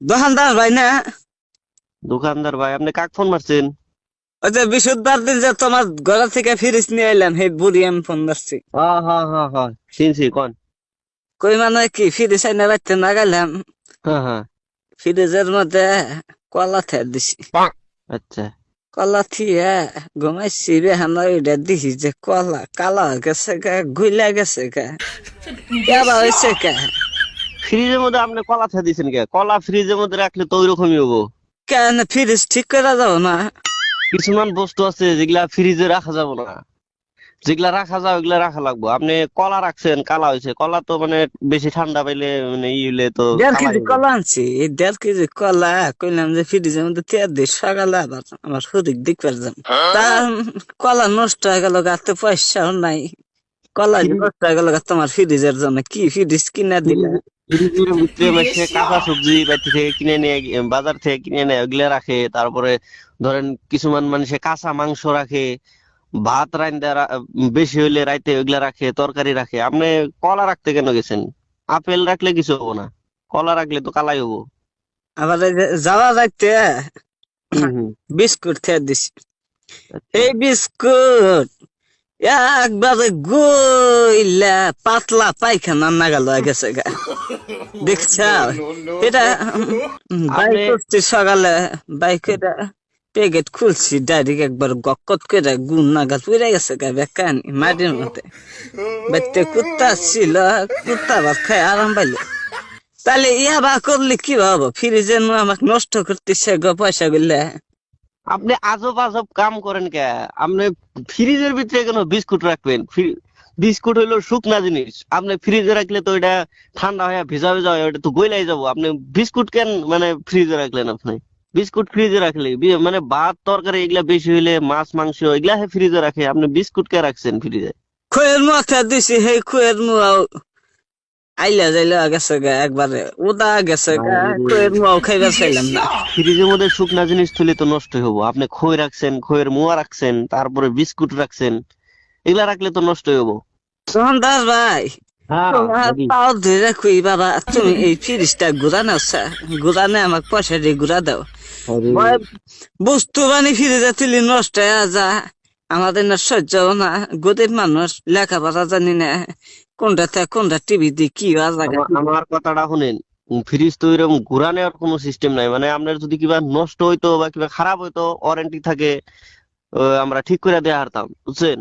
দোকানদার ভাই না? দোকানদার ভাই, আপনি কাক ফোন মারছেন? ওই যে বিশুদ্ধবার দিন যে তোমার ঘর থেকে ফ্রিজ নিয়ে এলাম, সেই বুড়ি আমি ফোন ধরছি। হ্যাঁ হ্যাঁ হ্যাঁ হ্যাঁ, চিনছি, কোন? কই মানে কি ফ্রিজ আইনা রাখতে না গেলাম, হ্যাঁ হ্যাঁ। ফ্রিজের মধ্যে কলা থে দিছি। আচ্ছা। কলা থিয়ে ঘুমাইছি রে, আমরা ওইটা দিছি যে কলা কালা হয়ে গেছে গা, গুইলা গেছে গা, কেবা হয়েছে কা। ফ্রিজের মধ্যে আপনি কলা থা দিয়েছেন কে? কলা ফ্রিজের মধ্যে রাখলে তো ওইরকমই হবো। কেন ফ্রিজ ঠিক করে যাবো না? কিছুমান বস্তু আছে যেগুলা ফ্রিজে রাখা যাবে না, যেগুলা রাখা যায় ওগুলা রাখা লাগবো। আপনি কলা রাখছেন, কালা হয়েছে। কলা তো মানে বেশি ঠান্ডা পাইলে মানে ই হইলে তো 1.5 কেজি কালাই হবে। কলা আনছি, এই 1.5 কেজি কলা কইলাম যে ফ্রিজের মধ্যে তেয়ার দিই, সকালে আবার আমার শরীর দেখবার যাম। তা কলা নষ্ট হয়ে গেল, গাতে পয়সাও নাই। কলা যে ফ্রিজ নষ্ট হয়ে গেল গা তোমার ফ্রিজের জন্য, কি ফ্রিজ কিনা দিলা? ফ্রিজের ভিতরে মাসে কাঁচা সবজি বাড়ি থেকে কিনে নিয়ে বাজার থেকে কিনে নেয় ওগুলা রাখে। তারপরে ধরেন কিছুমান মানুষে কাঁচা মাংস রাখে, ভাত রান্দা বেশি হইলে রাইতে ওইগুলা রাখে, তরকারি রাখে। আপনি কলা রাখতে কেন গেছেন? আপেল রাখলে কিছু হবো না, কলা রাখলে তো কালাই হবো। আবার এই যে যাওয়া যাইতে হম হম। বিস্কুট খেয়ে দিছি। আচ্ছা। এই বিস্কুট একবারে গইলা পাতলা পায়খানা নাগাল হয়ে গেছে গা, দেখছ? এটা বাইক আপনি করছি সকালে, বাইকের প্যাকেট খুলছি, ডাইরেক্ট একবার গক্কত করে গুণ নাগাল পুড়ে গেছে গা, বেকানি মাটির মধ্যে। বাড়িতে কুত্তা ছিল, কুত্তা ভাত খাই আরাম পাইলো। তাহলে ইয়া বা করলে কি ভাবো, ফ্রিজে আমাকে নষ্ট করতেছে গো পয়সা গুলা। আপনি আজব আজব কাম করেন কে? আপনি ফ্রিজের ভিতরে কেন বিস্কুট রাখবেন? বিস্কুট হইলো শুকনা জিনিস, আপনি ফ্রিজে রাখলে তো এটা ঠান্ডা হয়ে ভিজা ভিজা হয়, ওটা তো গইলাই যাবো। আপনি বিস্কুট কেন মানে ফ্রিজে রাখলেন? আপনি বিস্কুট ফ্রিজে রাখলে মানে ভাত তরকারি এগুলা বেশি হইলে, মাছ মাংস এগুলা ফ্রিজে রাখে, আপনি বিস্কুট কে রাখছেন ফ্রিজে? খুয়ের মাথা দিছি, সেই খুয়ের মুয়াও আইলা যাইলা গেছে গা, একবারে উদা গেছে গা। খুয়ের মুয়াও খাইবার চাইলাম না। ফ্রিজের মধ্যে শুকনা জিনিস থুলে তো নষ্ট হবো। আপনি খই রাখছেন, খইয়ের মোয়া রাখছেন, তারপরে বিস্কুট রাখছেন, এগুলা রাখলে তো নষ্ট হবো। তখন দাস ভাই, হ্যাঁ তোমার নাকি? পাও ধরে খুই বাবা, তুমি এই ফ্রিজটা ঘুরানো, ঘুরানে আমাকে পয়সা দিয়ে ঘুরা দাও। আরে, ভয় বস্তু বানি ফ্রিজে তুলি নষ্ট হয়ে যা, আমাদের না সহ্য হবে না। গরিব মানুষ, লেখাপড়া জানি না, কোনটাতে কোনটা টিভি দিয়ে কি হওয়া জায়গা। আমার কথাটা শুনেন। ফ্রিজ তো এরকম ঘুরা নেওয়ার কোনো সিস্টেম নাই। মানে আপনার যদি কিবা নষ্ট হইতো বা কিবা খারাপ হইতো, ওয়ারেন্টি থাকে, আমরা ঠিক করে দেয়া হারতাম, বুঝছেন?